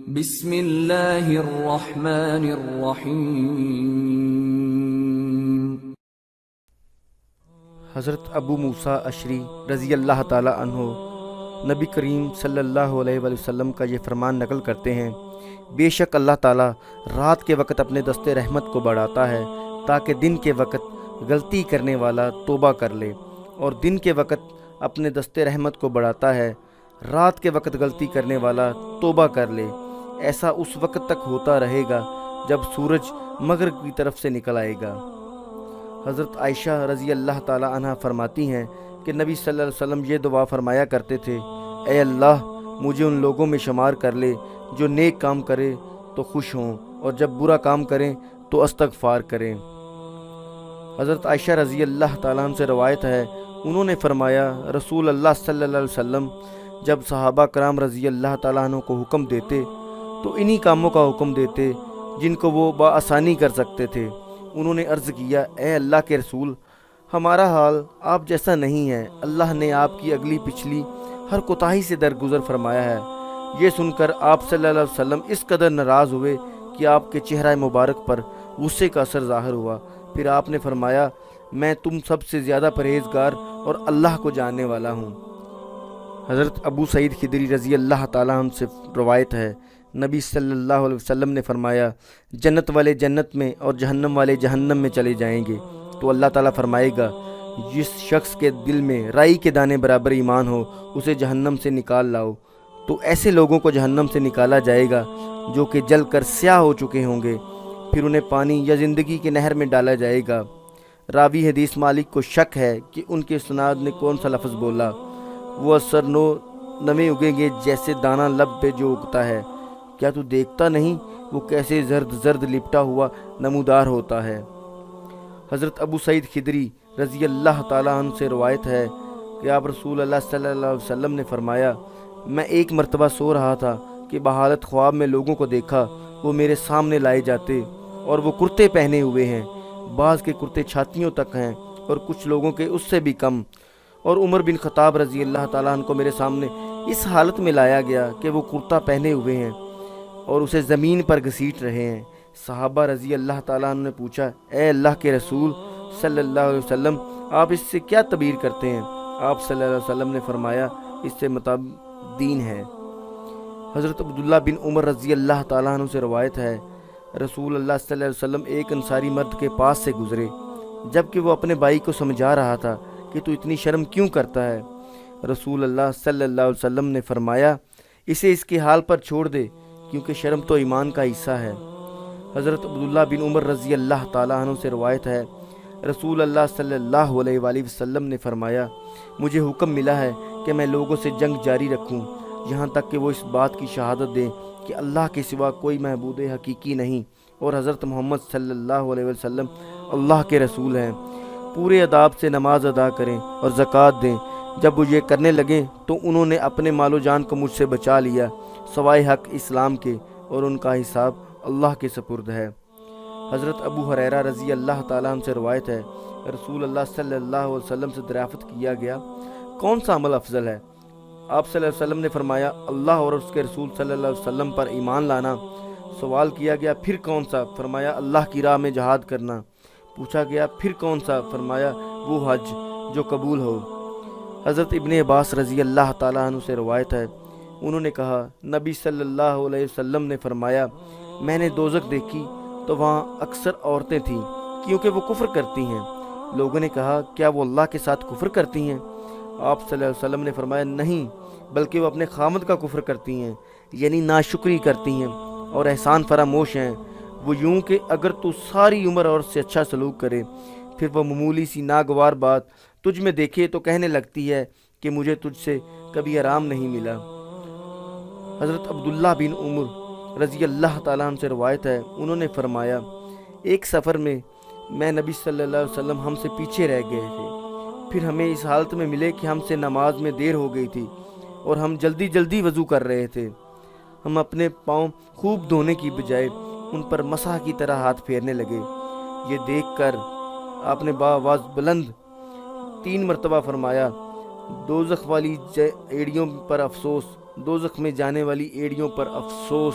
بسم اللہ الرحمن الرحیم۔ حضرت ابو موسیٰ اشعری رضی اللہ تعالی عنہ نبی کریم صلی اللہ علیہ وآلہ وسلم کا یہ فرمان نقل کرتے ہیں، بے شک اللہ تعالی رات کے وقت اپنے دست رحمت کو بڑھاتا ہے تاکہ دن کے وقت غلطی کرنے والا توبہ کر لے، اور دن کے وقت اپنے دست رحمت کو بڑھاتا ہے رات کے وقت غلطی کرنے والا توبہ کر لے۔ ایسا اس وقت تک ہوتا رہے گا جب سورج مغرب کی طرف سے نکل آئے گا۔ حضرت عائشہ رضی اللہ تعالی عنہ فرماتی ہیں کہ نبی صلی اللہ علیہ وسلم یہ دعا فرمایا کرتے تھے، اے اللہ مجھے ان لوگوں میں شمار کر لے جو نیک کام کرے تو خوش ہوں اور جب برا کام کریں تو استغفار کریں۔ حضرت عائشہ رضی اللہ تعالیٰ عنہ سے روایت ہے، انہوں نے فرمایا رسول اللہ صلی اللہ علیہ وسلم جب صحابہ کرام رضی اللہ تعالیٰ عنہ کو حکم دیتے تو انہی کاموں کا حکم دیتے جن کو وہ بآسانی کر سکتے تھے۔ انہوں نے عرض کیا، اے اللہ کے رسول ہمارا حال آپ جیسا نہیں ہے، اللہ نے آپ کی اگلی پچھلی ہر کوتاہی سے درگزر فرمایا ہے۔ یہ سن کر آپ صلی اللہ علیہ وسلم اس قدر ناراض ہوئے کہ آپ کے چہرہ مبارک پر غصے کا اثر ظاہر ہوا۔ پھر آپ نے فرمایا، میں تم سب سے زیادہ پرہیزگار اور اللہ کو جاننے والا ہوں۔ حضرت ابو سعید خدری رضی اللہ تعالیٰ عنہ سے روایت ہے، نبی صلی اللہ علیہ وسلم نے فرمایا، جنت والے جنت میں اور جہنم والے جہنم میں چلے جائیں گے تو اللہ تعالیٰ فرمائے گا، جس شخص کے دل میں رائی کے دانے برابر ایمان ہو اسے جہنم سے نکال لاؤ۔ تو ایسے لوگوں کو جہنم سے نکالا جائے گا جو کہ جل کر سیاہ ہو چکے ہوں گے، پھر انہیں پانی یا زندگی کے نہر میں ڈالا جائے گا۔ راوی حدیث مالک کو شک ہے کہ ان کے اسناد نے کون سا لفظ بولا، وہ اثر نویں اگیں گے جیسے دانہ لب پہ جو اگتا ہے، کیا تو دیکھتا نہیں وہ کیسے زرد زرد لپٹا ہوا نمودار ہوتا ہے۔ حضرت ابو سعید خدری رضی اللہ تعالیٰ عنہ سے روایت ہے کہ آپ رسول اللہ صلی اللہ علیہ وسلم نے فرمایا، میں ایک مرتبہ سو رہا تھا کہ بحالت خواب میں لوگوں کو دیکھا، وہ میرے سامنے لائے جاتے اور وہ کرتے پہنے ہوئے ہیں، بعض کے کرتے چھاتیوں تک ہیں اور کچھ لوگوں کے اس سے بھی کم، اور عمر بن خطاب رضی اللہ تعالیٰ عنہ کو میرے سامنے اس حالت میں لایا گیا کہ وہ کرتا پہنے ہوئے ہیں اور اسے زمین پر گھسیٹ رہے ہیں۔ صحابہ رضی اللہ تعالیٰ عنہ نے پوچھا، اے اللہ کے رسول صلی اللہ علیہ وسلم آپ اس سے کیا تعبیر کرتے ہیں؟ آپ صلی اللہ علیہ وسلم نے فرمایا، اس سے مطابق دین ہے۔ حضرت عبداللہ بن عمر رضی اللہ تعالیٰ عنہ سے روایت ہے، رسول اللہ صلی اللہ علیہ وسلم ایک انصاری مرد کے پاس سے گزرے جبکہ وہ اپنے بھائی کو سمجھا رہا تھا کہ تو اتنی شرم کیوں کرتا ہے؟ رسول اللہ صلی اللہ علیہ وسلم نے فرمایا، اسے اس کے حال پر چھوڑ دے کیونکہ شرم تو ایمان کا حصہ ہے۔ حضرت عبداللہ بن عمر رضی اللہ تعالیٰ عنہ سے روایت ہے، رسول اللہ صلی اللہ علیہ وآلہ وسلم نے فرمایا، مجھے حکم ملا ہے کہ میں لوگوں سے جنگ جاری رکھوں یہاں تک کہ وہ اس بات کی شہادت دیں کہ اللہ کے سوا کوئی معبود حقیقی نہیں اور حضرت محمد صلی اللہ علیہ وسلم اللہ کے رسول ہیں۔ پورے اداب سے نماز ادا کریں اور زکوٰۃ دیں۔ جب وہ یہ کرنے لگیں تو انہوں نے اپنے مال و جان کو مجھ سے بچا لیا سوائے حق اسلام کے، اور ان کا حساب اللہ کے سپرد ہے۔ حضرت ابو ہریرہ رضی اللہ تعالیٰ عنہ سے روایت ہے، رسول اللہ صلی اللہ علیہ وسلم سے دریافت کیا گیا، کون سا عمل افضل ہے؟ آپ صلی اللہ علیہ وسلم نے فرمایا، اللہ اور اس کے رسول صلی اللہ علیہ وسلم پر ایمان لانا۔ سوال کیا گیا، پھر کون سا؟ فرمایا، اللہ کی راہ میں جہاد کرنا۔ پوچھا گیا، پھر کون سا؟ فرمایا، وہ حج جو قبول ہو۔ حضرت ابن عباس رضی اللہ تعالیٰ عنہ سے روایت ہے، انہوں نے کہا، نبی صلی اللہ علیہ وسلم نے فرمایا، میں نے دوزخ دیکھی تو وہاں اکثر عورتیں تھیں کیونکہ وہ کفر کرتی ہیں۔ لوگوں نے کہا، کیا وہ اللہ کے ساتھ کفر کرتی ہیں؟ آپ صلی اللہ علیہ وسلم نے فرمایا، نہیں بلکہ وہ اپنے خامد کا کفر کرتی ہیں، یعنی ناشکری کرتی ہیں اور احسان فراموش ہیں۔ وہ یوں کہ اگر تو ساری عمر اور سے اچھا سلوک کرے، پھر وہ معمولی سی ناگوار بات تجھ میں دیکھے تو کہنے لگتی ہے کہ مجھے تجھ سے کبھی آرام نہیں ملا۔ حضرت عبداللہ بن عمر رضی اللہ تعالیٰ عنہ سے روایت ہے، انہوں نے فرمایا، ایک سفر میں نبی صلی اللہ علیہ وسلم ہم سے پیچھے رہ گئے تھے، پھر ہمیں اس حالت میں ملے کہ ہم سے نماز میں دیر ہو گئی تھی اور ہم جلدی جلدی وضو کر رہے تھے۔ ہم اپنے پاؤں خوب دھونے کی بجائے ان پر مسح کی طرح ہاتھ پھیرنے لگے۔ یہ دیکھ کر آپ نے بآواز بلند 3 مرتبہ فرمایا، دوزخ والی ایڑیوں پر افسوس، دوزخ میں جانے والی ایڑیوں پر افسوس۔